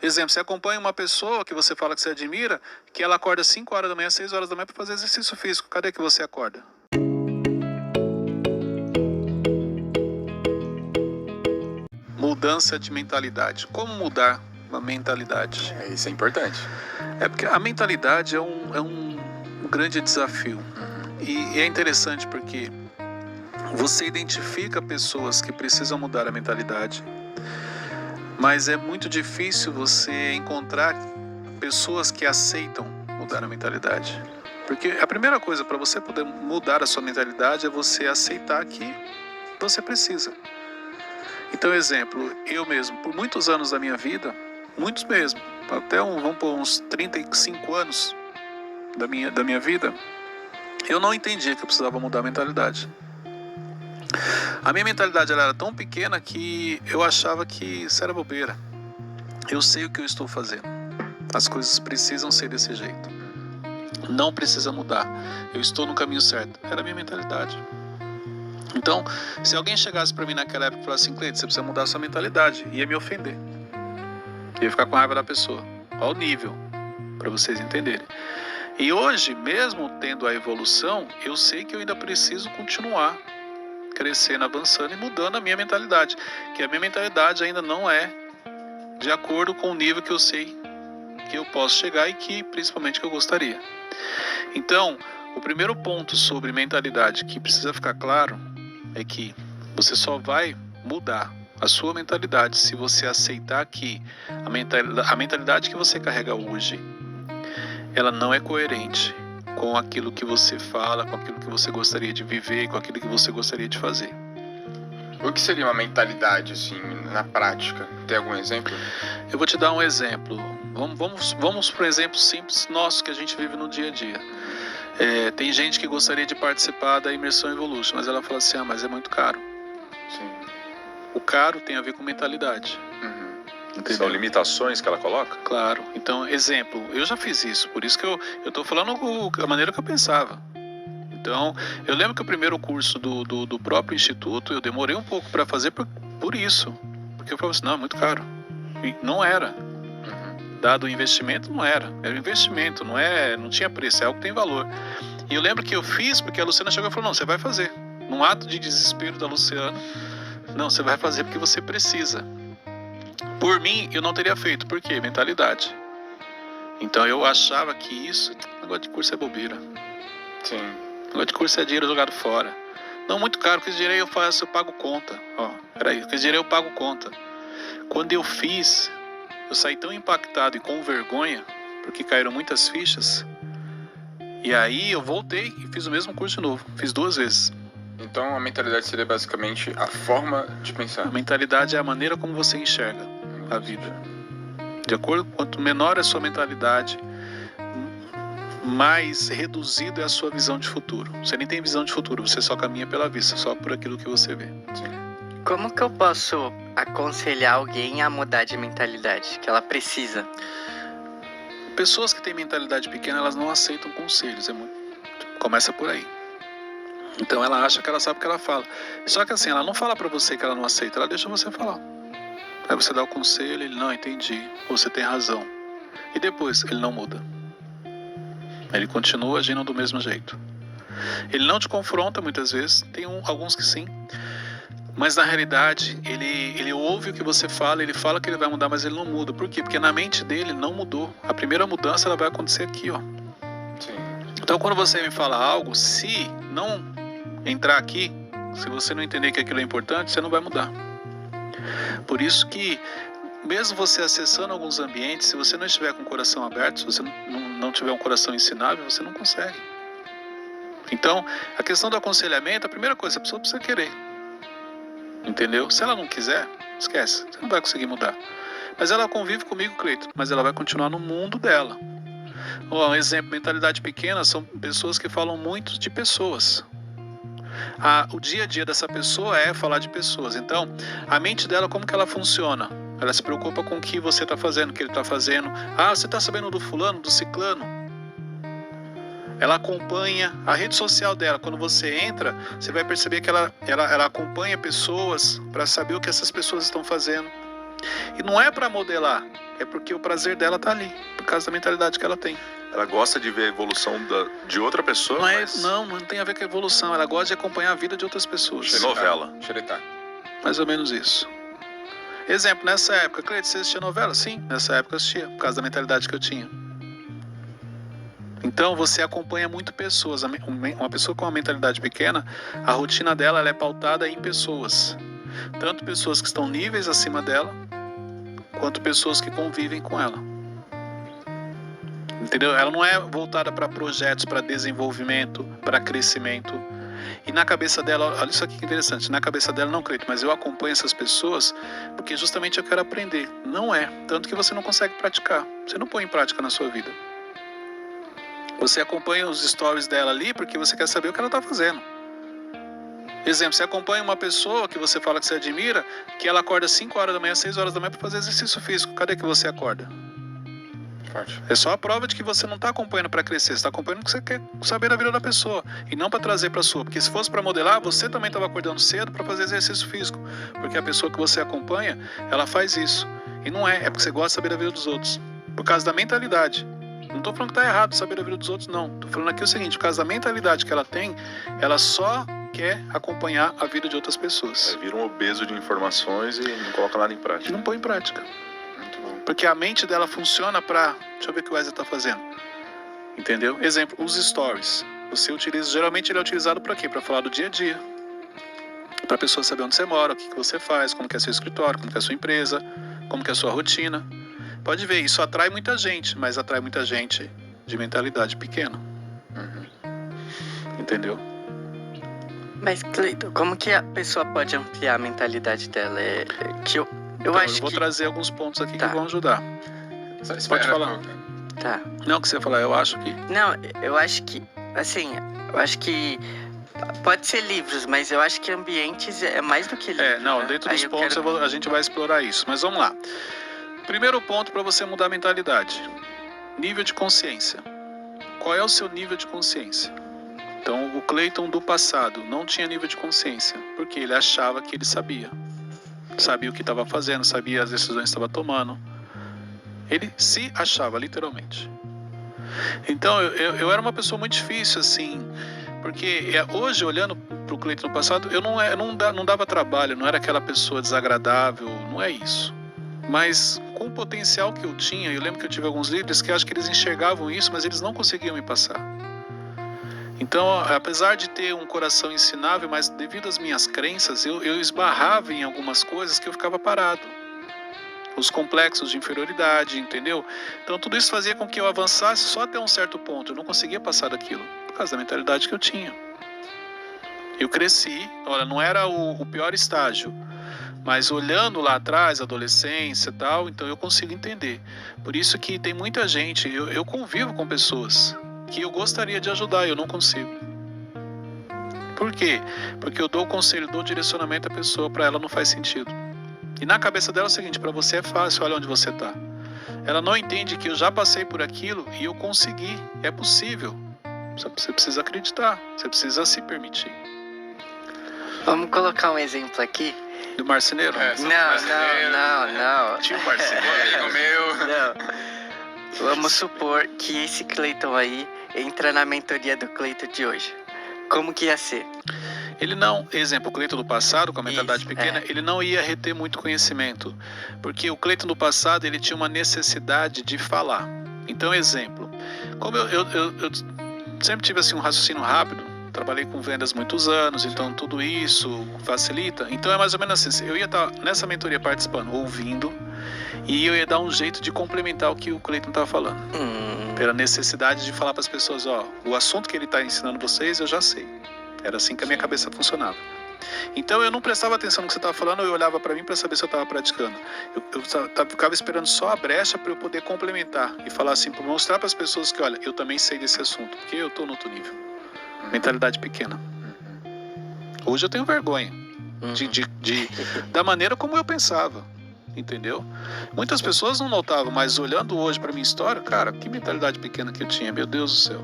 Exemplo, você acompanha uma pessoa que você fala que você admira, que ela acorda 5 horas da manhã, 6 horas da manhã para fazer exercício físico. Cadê que você acorda? Mudança de mentalidade. Como mudar uma mentalidade? Isso é importante. É porque a mentalidade é um grande desafio. E é interessante porque você identifica pessoas que precisam mudar a mentalidade, mas é muito difícil você encontrar pessoas que aceitam mudar a mentalidade. Porque a primeira coisa para você poder mudar a sua mentalidade é você aceitar que você precisa. Então, exemplo, eu mesmo, por muitos anos da minha vida, muitos mesmo, até vamos por uns 35 anos da minha vida, eu não entendia que eu precisava mudar a mentalidade. A minha mentalidade ela era tão pequena que eu achava que isso era bobeira. Eu sei o que eu estou fazendo. As coisas precisam ser desse jeito. Não precisa mudar. Eu estou no caminho certo. Era a minha mentalidade. Então, se alguém chegasse para mim naquela época e falasse assim, Cleiton, você precisa mudar a sua mentalidade, ia me ofender. Ia ficar com raiva da pessoa. Ao nível, para vocês entenderem. E hoje, mesmo tendo a evolução, eu sei que eu ainda preciso continuar crescendo, avançando e mudando a minha mentalidade. Que a minha mentalidade ainda não é de acordo com o nível que eu sei que eu posso chegar e que, principalmente, que eu gostaria. Então, o primeiro ponto sobre mentalidade que precisa ficar claro é que você só vai mudar a sua mentalidade se você aceitar que a mentalidade que você carrega hoje, ela não é coerente com aquilo que você fala, com aquilo que você gostaria de viver, com aquilo que você gostaria de fazer. O que seria uma mentalidade, assim, na prática? Tem algum exemplo? Eu vou te dar um exemplo. Vamos para um exemplo simples nosso que a gente vive no dia a dia. Tem gente que gostaria de participar da Imersão Evolution, mas ela fala assim, mas é muito caro. Sim. O caro tem a ver com mentalidade. São limitações que ela coloca? Claro. Então, exemplo, eu já fiz isso, por isso que eu estou falando a maneira que eu pensava. Então, eu lembro que o primeiro curso do próprio instituto, eu demorei um pouco para fazer por isso. Porque eu falava assim, não, é muito caro. E não era. Dado o investimento, não era. Era investimento, não tinha preço, é algo que tem valor. E eu lembro que eu fiz porque a Luciana chegou e falou, não, você vai fazer. Num ato de desespero da Luciana, não, você vai fazer porque você precisa. Por mim, eu não teria feito. Por quê? Mentalidade. Então eu achava que isso, negócio de curso é bobeira. Sim. Negócio de curso é dinheiro jogado fora. Não, muito caro, porque esse dinheiro eu pago conta. Peraí, porque esse dinheiro eu pago conta. Quando eu fiz, eu saí tão impactado e com vergonha, porque caíram muitas fichas. E aí eu voltei e fiz o mesmo curso de novo. Fiz 2 vezes. Então a mentalidade seria basicamente a forma de pensar. A mentalidade é a maneira como você enxerga a vida. De acordo com quanto menor é a sua mentalidade, mais reduzido é a sua visão de futuro. Você nem tem visão de futuro, você só caminha pela vista, só por aquilo que você vê. Sim. Como que eu posso aconselhar alguém a mudar de mentalidade que ela precisa? Pessoas que têm mentalidade pequena, elas não aceitam conselhos. Começa por aí. Então ela acha que ela sabe o que ela fala. Só que assim, ela não fala pra você que ela não aceita, ela deixa você falar. Aí você dá o conselho, ele não, entendi, você tem razão. E depois, ele não muda. Ele continua agindo do mesmo jeito. Ele não te confronta muitas vezes, tem alguns que sim. Mas na realidade, ele ouve o que você fala, ele fala que ele vai mudar, mas ele não muda. Por quê? Porque na mente dele não mudou. A primeira mudança ela vai acontecer aqui, ó. Sim. Então quando você me fala algo, se não entrar aqui, se você não entender que aquilo é importante, você não vai mudar. Por isso que, mesmo você acessando alguns ambientes, se você não estiver com o coração aberto, se você não tiver um coração ensinável, você não consegue. Então, a questão do aconselhamento, a primeira coisa, a pessoa precisa querer. Entendeu? Se ela não quiser, esquece, você não vai conseguir mudar. Mas ela convive comigo, Cleiton, mas ela vai continuar no mundo dela. Um exemplo, mentalidade pequena, são pessoas que falam muito de pessoas. O dia a dia dessa pessoa é falar de pessoas. Então, a mente dela, como que ela funciona? Ela se preocupa com o que você está fazendo, o que ele está fazendo. Você está sabendo do fulano, do ciclano? Ela acompanha a rede social dela. Quando você entra, você vai perceber que ela acompanha pessoas para saber o que essas pessoas estão fazendo. E não é para modelar, é porque o prazer dela tá ali, por causa da mentalidade que ela tem. Ela gosta de ver a evolução de outra pessoa, Não, mas... não tem a ver com a evolução, ela gosta de acompanhar a vida de outras pessoas. É novela. Xeretá. Mais ou menos isso. Exemplo, nessa época, Cleiton, você assistia novela? Sim, nessa época eu assistia, por causa da mentalidade que eu tinha. Então você acompanha muito pessoas. Uma pessoa com uma mentalidade pequena, a rotina dela ela é pautada em pessoas. Tanto pessoas que estão níveis acima dela, quanto pessoas que convivem com ela. Entendeu? Ela não é voltada para projetos, para desenvolvimento, para crescimento. E na cabeça dela, olha isso aqui que interessante, na cabeça dela não, Cleiton, mas eu acompanho essas pessoas porque justamente eu quero aprender. Não é, tanto que você não consegue praticar. Você não põe em prática na sua vida. Você acompanha os stories dela ali porque você quer saber o que ela está fazendo. Exemplo, você acompanha uma pessoa que você fala que você admira, que ela acorda 5 horas da manhã, 6 horas da manhã para fazer exercício físico. Cadê que você acorda? Forte. É só a prova de que você não está acompanhando para crescer, você está acompanhando porque você quer saber da vida da pessoa e não para trazer para sua. Porque se fosse para modelar, você também estava acordando cedo para fazer exercício físico, porque a pessoa que você acompanha, ela faz isso. E não é porque você gosta de saber da vida dos outros, por causa da mentalidade. Não estou falando que está errado saber da vida dos outros, não. Estou falando aqui o seguinte, por causa da mentalidade que ela tem, ela só quer acompanhar a vida de outras pessoas. Vira um obeso de informações e não coloca nada em prática. Não põe em prática. Muito bom. Porque a mente dela funciona para... Deixa eu ver o que o Wesley está fazendo. Entendeu? Exemplo, os stories. Você utiliza... Geralmente ele é utilizado para quê? Para falar do dia a dia. Para a pessoa saber onde você mora, o que você faz, como que é seu escritório, como que é a sua empresa, como que é a sua rotina. Pode ver, isso atrai muita gente, mas atrai muita gente de mentalidade pequena. Entendeu? Mas, Cleiton, como que a pessoa pode ampliar a mentalidade dela? Eu Então, acho eu vou que... trazer alguns pontos aqui Tá. que vão ajudar. Só Pode espera, falar. pô. Tá. Não, o que você ia falar, eu acho que... Não, eu acho que, assim, pode ser livros, mas eu acho que ambientes é mais do que livros. não, né? dentro Aí dos eu pontos quero- a gente vai explorar isso. Mas vamos lá. Primeiro ponto para você mudar a mentalidade. Nível de consciência. Qual é o seu nível de consciência? Então, o Cleiton do passado não tinha nível de consciência, porque ele achava que ele sabia. Sabia o que estava fazendo, sabia as decisões que estava tomando. Ele se achava, literalmente. Então, eu era uma pessoa muito difícil, assim, porque hoje, olhando para o Cleiton no passado, eu não dava trabalho, não era aquela pessoa desagradável, não é isso. Mas com o potencial que eu tinha, eu lembro que eu tive alguns líderes que eu acho que eles enxergavam isso, mas eles não conseguiam me passar. Então, apesar de ter um coração ensinável, mas devido às minhas crenças, eu esbarrava em algumas coisas que eu ficava parado. Os complexos de inferioridade, entendeu? Então, tudo isso fazia com que eu avançasse só até um certo ponto. Eu não conseguia passar daquilo, por causa da mentalidade que eu tinha. Eu cresci, olha, não era o pior estágio, mas olhando lá atrás, adolescência e tal, então eu consigo entender. Por isso que tem muita gente, eu convivo com pessoas que eu gostaria de ajudar e eu não consigo. Por quê? Porque eu dou o conselho, dou o direcionamento à pessoa, para ela não faz sentido. E na cabeça dela é o seguinte, para você é fácil, olha onde você está. Ela não entende que eu já passei por aquilo e eu consegui, é possível. Você precisa acreditar, você precisa se permitir. Vamos colocar um exemplo aqui? Do marceneiro? Não. Tio marceneiro. Amigo meu. Não. Vamos supor que esse Cleiton aí entra na mentoria do Cleiton de hoje. Como que ia ser? Ele não, exemplo, o Cleiton do passado, com a mentalidade Isso, pequena, ele não ia reter muito conhecimento. Porque o Cleiton do passado, ele tinha uma necessidade de falar. Então, exemplo, como eu sempre tive assim, um raciocínio rápido, trabalhei com vendas muitos anos, então tudo isso facilita. Então é mais ou menos assim, eu ia estar nessa mentoria participando, ouvindo, e eu ia dar um jeito de complementar o que o Cleiton estava falando. Pela necessidade de falar para as pessoas, ó, o assunto que ele está ensinando vocês, eu já sei. Era assim que a minha cabeça funcionava. Então eu não prestava atenção no que você estava falando, eu olhava para mim para saber se eu estava praticando. Eu ficava esperando só a brecha para eu poder complementar e falar assim, para mostrar para as pessoas que, olha, eu também sei desse assunto, porque eu estou no outro nível. Mentalidade pequena. Hoje eu tenho vergonha da maneira como eu pensava, entendeu? Muitas pessoas não notavam, mas olhando hoje para minha história, cara, que mentalidade pequena que eu tinha, meu Deus do céu.